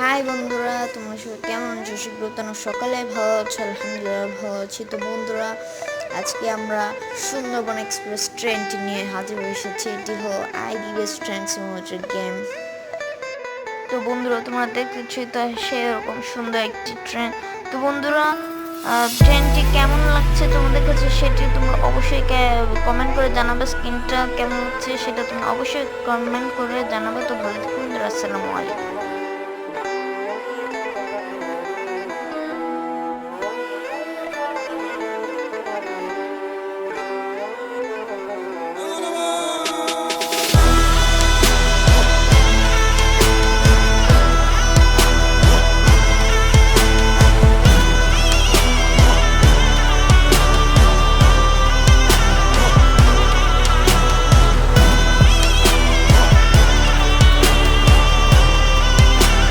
High বন্ধুরা, তোমরা সবাই কেমন আছো? শীঘ্রতন সকালে ভালো আছো? আলহামদুলিল্লাহ ভালো আছি। তো বন্ধুরা, আজকে আমরা সুন্দরবন এক্সপ্রেস ট্রেনটি নিয়ে হাজির হয়ে এসেছি। এটি হলো আইডিএস ট্রেন সিমুলেটর গেম। তো বন্ধুরা, তোমরা দেখতেছি তো সেরকম সুন্দর একটি ট্রেন। তো বন্ধুরা, ট্রেনটি কেমন লাগছে তোমাদের কাছে সেটি তোমরা অবশ্যই কমেন্ট করে জানাবে। স্ক্রিনটা কেমন লাগছে সেটা তোমরা অবশ্যই কমেন্ট করে জানাবে। তো ভালো থাকুন বন্ধুরা, আসসালামু আলাইকুম।